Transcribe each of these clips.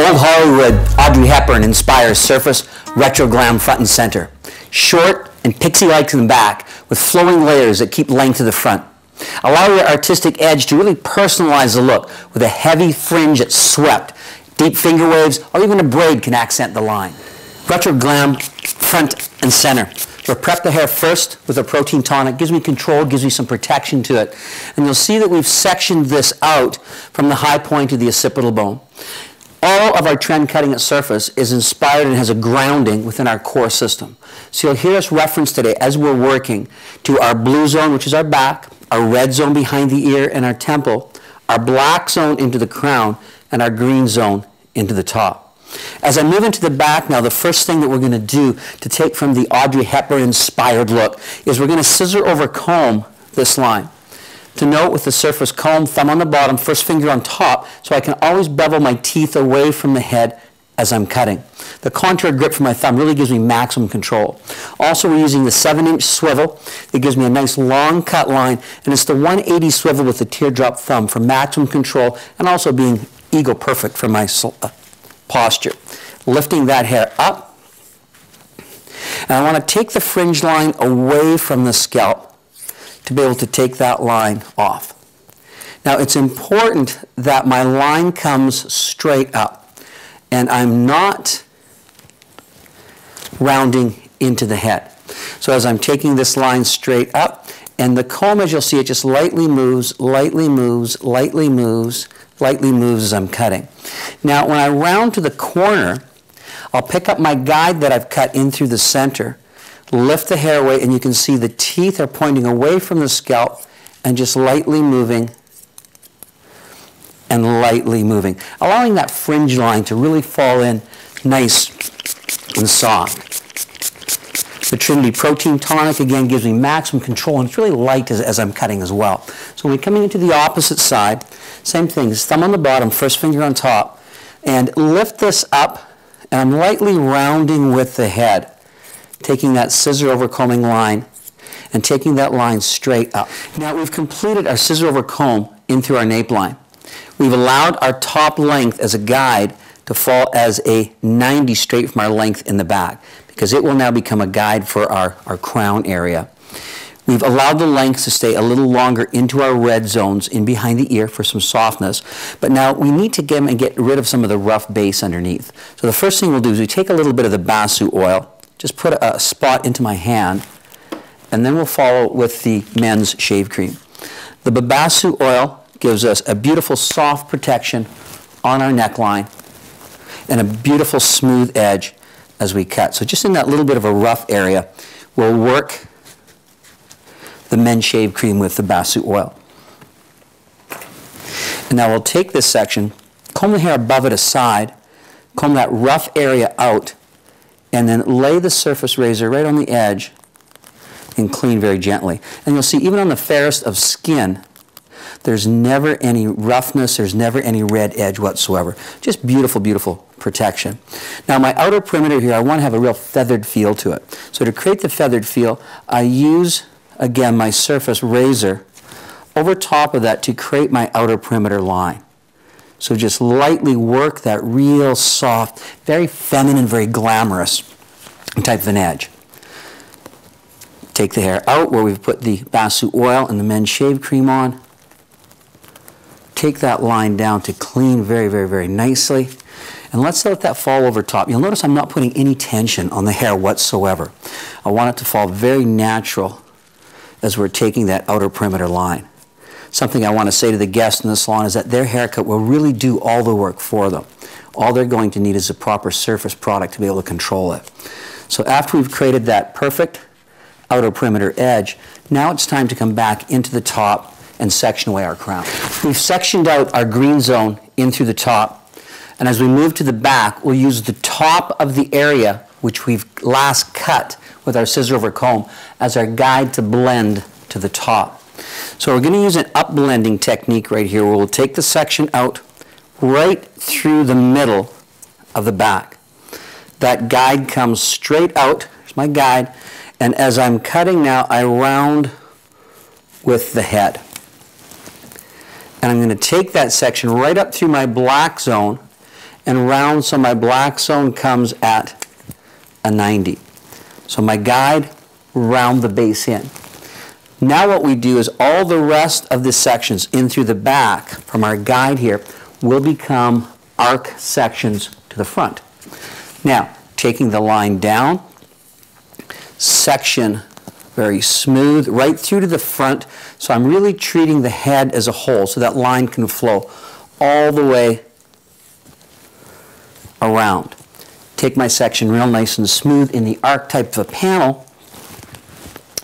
Old Hollywood Audrey Hepburn inspires surface retro glam front and center. Short and pixie-like in the back with flowing layers that keep length to the front. Allow your artistic edge to really personalize the look with a heavy fringe that's swept. Deep finger waves or even a braid can accent the line. Retro glam front and center. We'll prep the hair first with a protein tonic. Gives me control, gives me some protection to it. And you'll see that we've sectioned this out from the high point of the occipital bone. All of our trend cutting at surface is inspired and has a grounding within our core system. So you'll hear us reference today as we're working to our blue zone, which is our back, our red zone behind the ear and our temple, our black zone into the crown, and our green zone into the top. As I move into the back now, the first thing that we're going to do to take from the Audrey Hepburn inspired look is we're going to scissor over comb this line. To note with the surface comb, thumb on the bottom, first finger on top, so I can always bevel my teeth away from the head as I'm cutting. The contour grip from my thumb really gives me maximum control. Also, we're using the 7-inch swivel. It gives me a nice long cut line, and it's the 180 swivel with the teardrop thumb for maximum control and also being ego perfect for my posture. Lifting that hair up, and I want to take the fringe line away from the scalp to be able to take that line off. Now it's important that my line comes straight up and I'm not rounding into the head. So as I'm taking this line straight up, and the comb, as you'll see, it just lightly moves, lightly moves, lightly moves, lightly moves as I'm cutting. Now when I round to the corner, I'll pick up my guide that I've cut in through the center, lift the hair away, and you can see the teeth are pointing away from the scalp and just lightly moving and lightly moving, allowing that fringe line to really fall in nice and soft. The Trinity Protein Tonic, again, gives me maximum control, and it's really light as I'm cutting as well. So when we're coming into the opposite side, same thing, thumb on the bottom, first finger on top, and lift this up, and I'm lightly rounding with the head, taking that scissor over combing line and taking that line straight up. Now we've completed our scissor over comb in through our nape line. We've allowed our top length as a guide to fall as a 90 straight from our length in the back, because it will now become a guide for our crown area. We've allowed the lengths to stay a little longer into our red zones in behind the ear for some softness, but now we need to get rid of some of the rough base underneath. So the first thing we'll do is we take a little bit of the basu oil, just put a spot into my hand, and then we'll follow with the men's shave cream. The babasu oil gives us a beautiful soft protection on our neckline and a beautiful smooth edge as we cut. So just in that little bit of a rough area, we'll work the men's shave cream with the basu oil. And now we'll take this section, comb the hair above it aside, comb that rough area out, and then lay the surface razor right on the edge and clean very gently. And you'll see even on the fairest of skin, there's never any roughness, there's never any red edge whatsoever. Just beautiful, beautiful protection. Now my outer perimeter here, I want to have a real feathered feel to it. So to create the feathered feel, I use, again, my surface razor over top of that to create my outer perimeter line. So just lightly work that real soft, very feminine, very glamorous type of an edge. Take the hair out where we've put the basu oil and the men's shave cream on. Take that line down to clean very, very, very nicely. And let's let that fall over top. You'll notice I'm not putting any tension on the hair whatsoever. I want it to fall very natural as we're taking that outer perimeter line. Something I want to say to the guests in the salon is that their haircut will really do all the work for them. All they're going to need is a proper surface product to be able to control it. So after we've created that perfect outer perimeter edge, now it's time to come back into the top and section away our crown. We've sectioned out our green zone in through the top, and as we move to the back, we'll use the top of the area which we've last cut with our scissor over comb as our guide to blend to the top. So we're going to use an upblending technique right here where we'll take the section out right through the middle of the back. That guide comes straight out, here's my guide, and as I'm cutting now, I round with the head. And I'm going to take that section right up through my black zone and round so my black zone comes at a 90. So my guide, round the base in. Now what we do is all the rest of the sections in through the back from our guide here will become arc sections to the front. Now, taking the line down, section very smooth right through to the front, so I'm really treating the head as a whole so that line can flow all the way around. Take my section real nice and smooth in the arc type of a panel.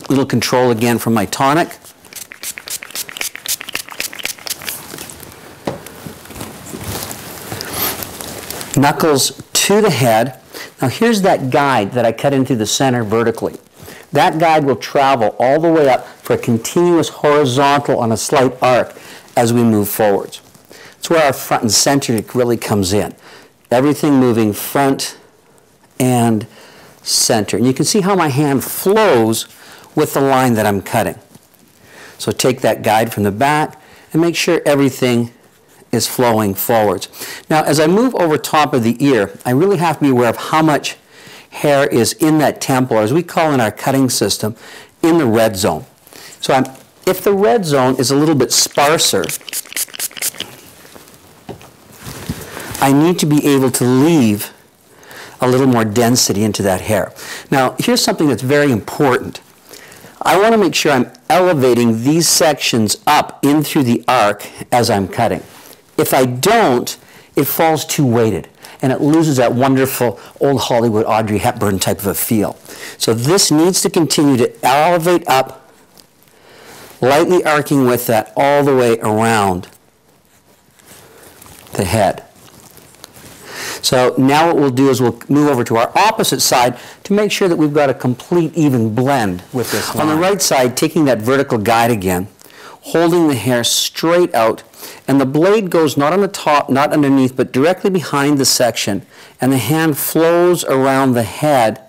Little control again from my tonic. Knuckles to the head. Now here's that guide that I cut into the center vertically. That guide will travel all the way up for a continuous horizontal on a slight arc as we move forwards. That's where our front and center really comes in. Everything moving front and center. And you can see how my hand flows with the line that I'm cutting. So take that guide from the back and make sure everything is flowing forwards. Now as I move over top of the ear, I really have to be aware of how much hair is in that temple, or as we call in our cutting system, in the red zone. So if the red zone is a little bit sparser, I need to be able to leave a little more density into that hair. Now here's something that's very important. I want to make sure I'm elevating these sections up in through the arc as I'm cutting. If I don't, it falls too weighted and it loses that wonderful old Hollywood Audrey Hepburn type of a feel. So this needs to continue to elevate up, lightly arcing with that all the way around the head. So now what we'll do is we'll move over to our opposite side to make sure that we've got a complete even blend with this line. On the right side, taking that vertical guide again, holding the hair straight out, and the blade goes not on the top, not underneath, but directly behind the section, and the hand flows around the head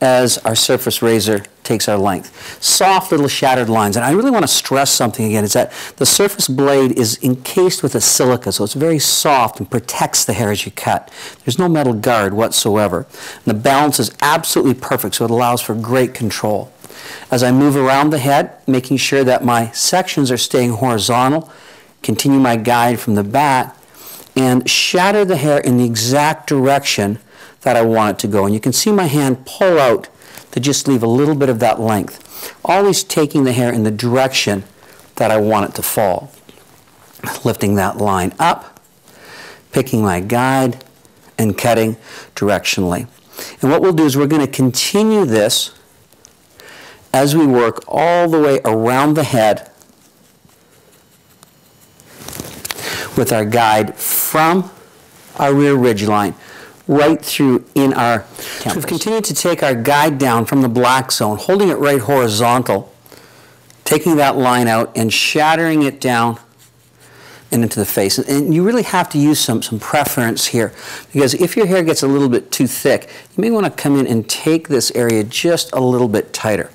as our surface razor takes our length. Soft little shattered lines, and I really want to stress something again, is that the surface blade is encased with a silica, so it's very soft and protects the hair as you cut. There's no metal guard whatsoever. And the balance is absolutely perfect, so it allows for great control. As I move around the head, making sure that my sections are staying horizontal, continue my guide from the back, and shatter the hair in the exact direction that I want it to go. And you can see my hand pull out to just leave a little bit of that length. Always taking the hair in the direction that I want it to fall. Lifting that line up, picking my guide, and cutting directionally. And what we'll do is we're going to continue this as we work all the way around the head with our guide from our rear ridge line right through in our canvas. So we've continued to take our guide down from the black zone, holding it right horizontal, taking that line out and shattering it down and into the face. And you really have to use some preference here, because if your hair gets a little bit too thick, you may want to come in and take this area just a little bit tighter.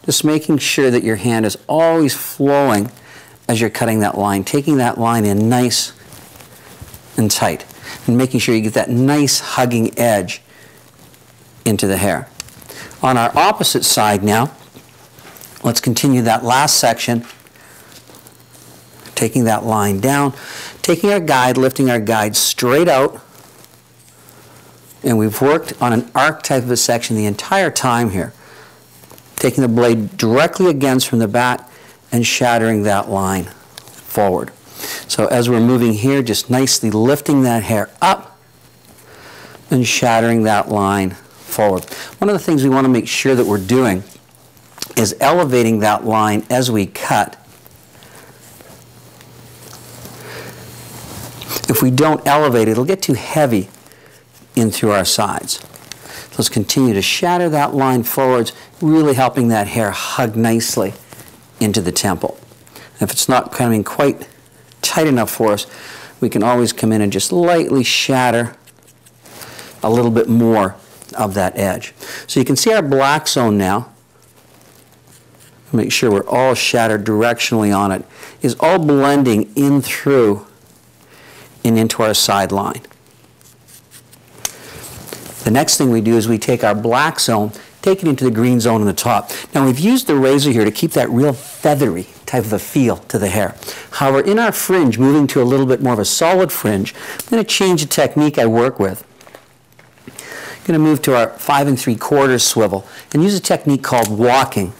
Just making sure that your hand is always flowing as you're cutting that line, taking that line in nice and tight, and making sure you get that nice hugging edge into the hair. On our opposite side now, let's continue that last section, taking that line down, taking our guide, lifting our guide straight out, and we've worked on an arc type of a section the entire time here, taking the blade directly against from the back and shattering that line forward. So as we're moving here, just nicely lifting that hair up and shattering that line forward. One of the things we want to make sure that we're doing is elevating that line as we cut. If we don't elevate it, it'll get too heavy in through our sides. So let's continue to shatter that line forwards, really helping that hair hug nicely into the temple. And if it's not coming quite tight enough for us, we can always come in and just lightly shatter a little bit more of that edge. So you can see our black zone now. Make sure we're all shattered directionally on it, is all blending in through and into our side line. The next thing we do is we take our black zone, take it into the green zone on the top. Now we've used the razor here to keep that real feathery type of a feel to the hair. However, in our fringe, moving to a little bit more of a solid fringe, I'm going to change the technique I work with. I'm going to move to our 5 3/4 swivel and use a technique called walking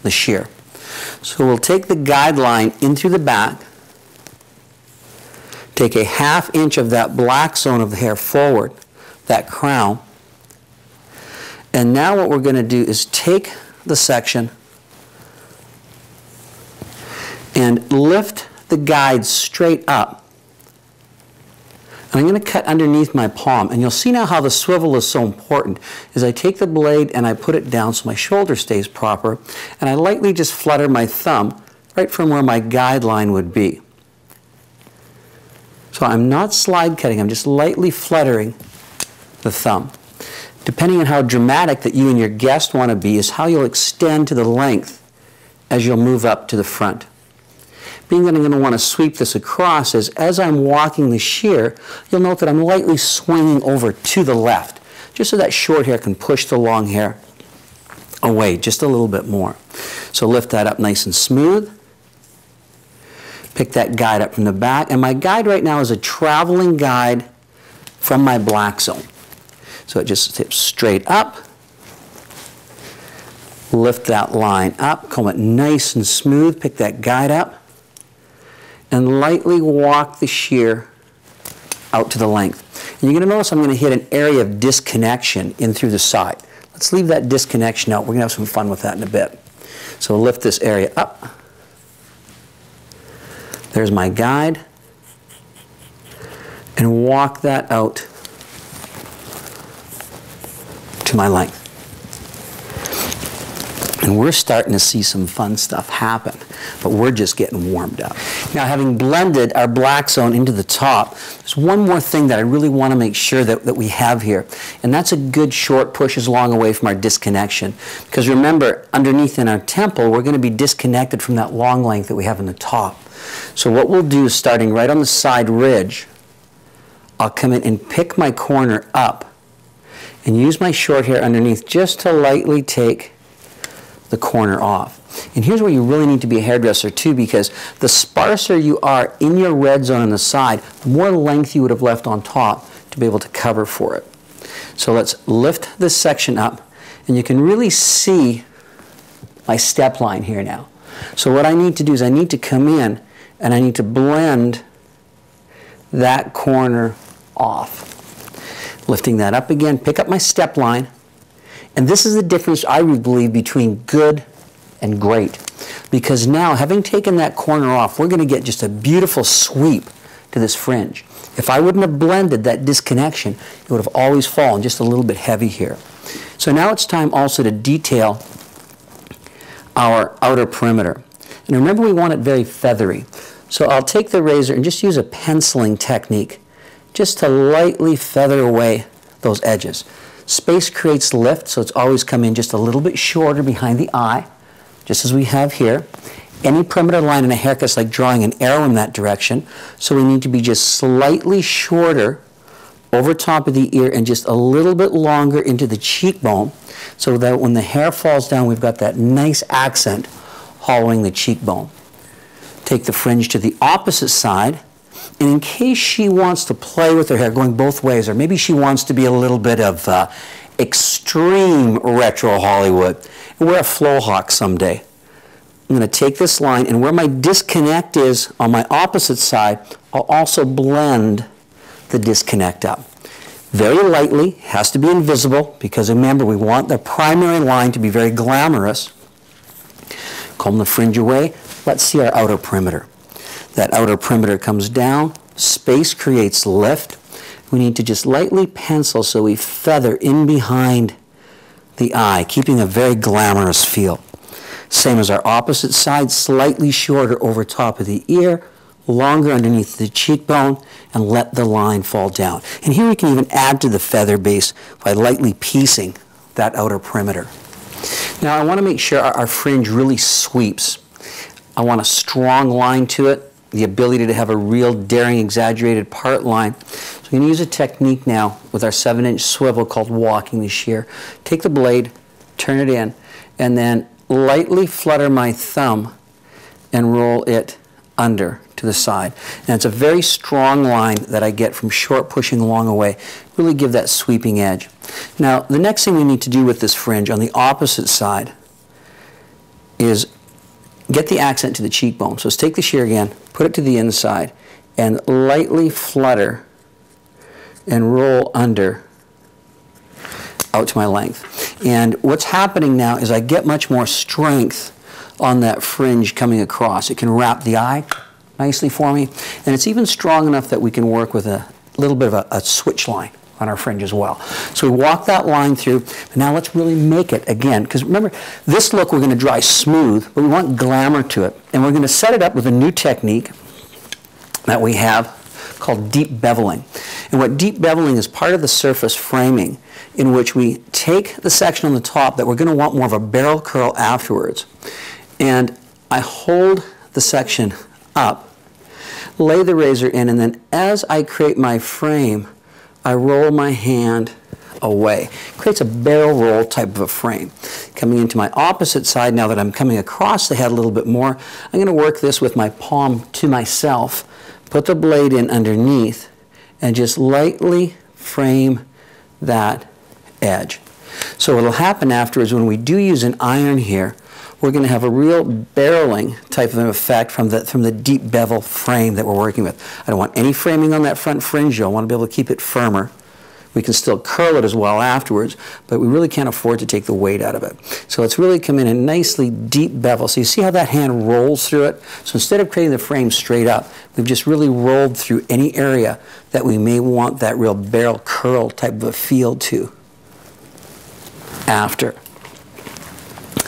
the shear. So we'll take the guideline in through the back, take a 1/2 inch of that black zone of the hair forward, that crown, and now what we're going to do is take the section and lift the guide straight up. And I'm going to cut underneath my palm, and you'll see now how the swivel is so important. Is I take the blade and I put it down so my shoulder stays proper, and I lightly just flutter my thumb right from where my guideline would be. So I'm not slide cutting, I'm just lightly fluttering the thumb. Depending on how dramatic that you and your guest want to be is how you'll extend to the length as you'll move up to the front. Being that I'm going to want to sweep this across, as I'm walking the shear, you'll note that I'm lightly swinging over to the left, just so that short hair can push the long hair away just a little bit more. So lift that up nice and smooth. Pick that guide up from the back, and my guide right now is a traveling guide from my black zone. So it just tips straight up. Lift that line up, comb it nice and smooth, pick that guide up, and lightly walk the shear out to the length. And you're going to notice I'm going to hit an area of disconnection in through the side. Let's leave that disconnection out. We're going to have some fun with that in a bit. So lift this area up. There's my guide. And walk that out to my length. And we're starting to see some fun stuff happen, but we're just getting warmed up. Now, having blended our black zone into the top, there's one more thing that I really want to make sure that we have here, and that's a good short push as long away from our disconnection. Because remember, underneath in our temple, we're going to be disconnected from that long length that we have in the top. So what we'll do is, starting right on the side ridge, I'll come in and pick my corner up and use my short hair underneath just to lightly take the corner off. And here's where you really need to be a hairdresser too, because the sparser you are in your red zone on the side, the more length you would have left on top to be able to cover for it. So let's lift this section up, and you can really see my step line here now. So what I need to do is I need to come in and I need to blend that corner off. Lifting that up again, pick up my step line. And this is the difference, I believe, between good and great. Because now, having taken that corner off, we're going to get just a beautiful sweep to this fringe. If I wouldn't have blended that disconnection, it would have always fallen just a little bit heavy here. So now it's time also to detail our outer perimeter. And remember, we want it very feathery. So I'll take the razor and just use a penciling technique just to lightly feather away those edges. Space creates lift, so it's always come in just a little bit shorter behind the eye, just as we have here. Any perimeter line in a haircut is like drawing an arrow in that direction, so we need to be just slightly shorter over top of the ear and just a little bit longer into the cheekbone, so that when the hair falls down, we've got that nice accent hollowing the cheekbone. Take the fringe to the opposite side, and in case she wants to play with her hair going both ways, or maybe she wants to be a little bit of extreme retro Hollywood and wear a flow hawk someday, I'm going to take this line, and where my disconnect is on my opposite side, I'll also blend the disconnect up. Very lightly, has to be invisible, because remember, we want the primary line to be very glamorous. Comb the fringe away. Let's see our outer perimeter. That outer perimeter comes down, space creates lift. We need to just lightly pencil so we feather in behind the eye, keeping a very glamorous feel. Same as our opposite side, slightly shorter over top of the ear, longer underneath the cheekbone, and let the line fall down. And here we can even add to the feather base by lightly piecing that outer perimeter. Now I want to make sure our fringe really sweeps. I want a strong line to it. the ability to have a real daring, exaggerated part line. So we're going to use a technique now with our 7-inch swivel called walking the shear. Take the blade, turn it in, and then lightly flutter my thumb and roll it under to the side. And it's a very strong line that I get from short pushing long away. Really give that sweeping edge. Now, the next thing we need to do with this fringe on the opposite side is get the accent to the cheekbone. So let's take the shear again, put it to the inside, and lightly flutter and roll under out to my length. And what's happening now is I get much more strength on that fringe coming across. It can wrap the eye nicely for me, and it's even strong enough that we can work with a little bit of a switch line on our fringe as well. So we walk that line through, and now let's really make it again, because remember, this look we're going to dry smooth, but we want glamour to it, and we're going to set it up with a new technique that we have called deep beveling. And what deep beveling is part of the surface framing in which we take the section on the top that we're going to want more of a barrel curl afterwards, and I hold the section up, lay the razor in, and then as I create my frame, I roll my hand away. Creates a barrel roll type of a frame. Coming into my opposite side, now that I'm coming across the head a little bit more, I'm going to work this with my palm to myself, put the blade in underneath, and just lightly frame that edge. So what will happen afterwards when we do use an iron here, we're going to have a real barreling type of an effect from the deep bevel frame that we're working with. I don't want any framing on that front fringe. I want to be able to keep it firmer. We can still curl it as well afterwards, but we really can't afford to take the weight out of it. So let's really come in and nicely deep bevel. So you see how that hand rolls through it? So instead of creating the frame straight up, we've just really rolled through any area that we may want that real barrel curl type of a feel to after.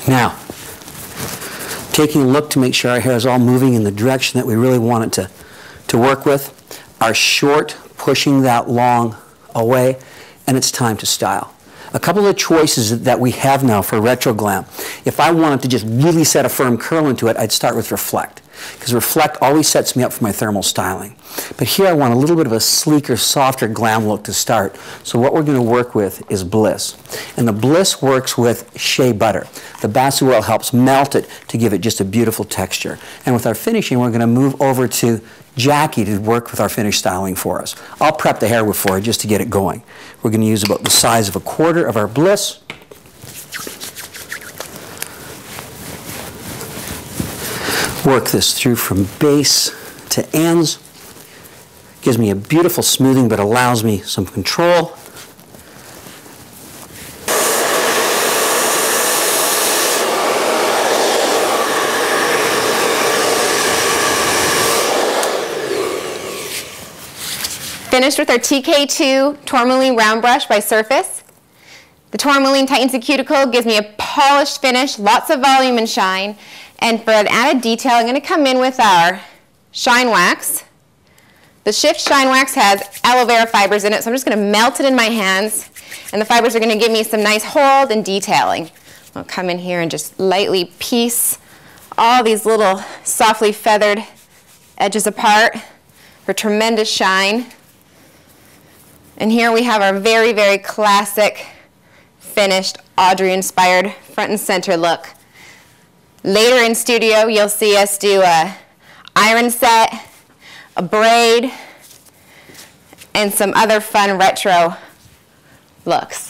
Now, taking a look to make sure our hair is all moving in the direction that we really want it to work with. Our short, pushing that long away, and it's time to style. A couple of choices that we have now for retro glam. If I wanted to just really set a firm curl into it, I'd start with Reflect, because Reflect always sets me up for my thermal styling. But here I want a little bit of a sleeker, softer glam look to start. So what we're going to work with is Bliss. And the Bliss works with shea butter. The basil oil helps melt it to give it just a beautiful texture. And with our finishing, we're going to move over to Jackie to work with our finish styling for us. I'll prep the hair for her just to get it going. We're going to use about the size of a quarter of our Bliss. Work this through from base to ends. Gives me a beautiful smoothing, but allows me some control. Finished with our TK2 Tourmaline Round Brush by Surface. The Tourmaline tightens the cuticle, gives me a polished finish, lots of volume and shine. And for an added detail, I'm going to come in with our Shine Wax. The Shift Shine Wax has aloe vera fibers in it, so I'm just going to melt it in my hands. And the fibers are going to give me some nice hold and detailing. I'll come in here and just lightly piece all these little softly feathered edges apart for tremendous shine. And here we have our very, very classic finished Audrey-inspired front and center look. Later in studio, you'll see us do a iron set, a braid, and some other fun retro looks.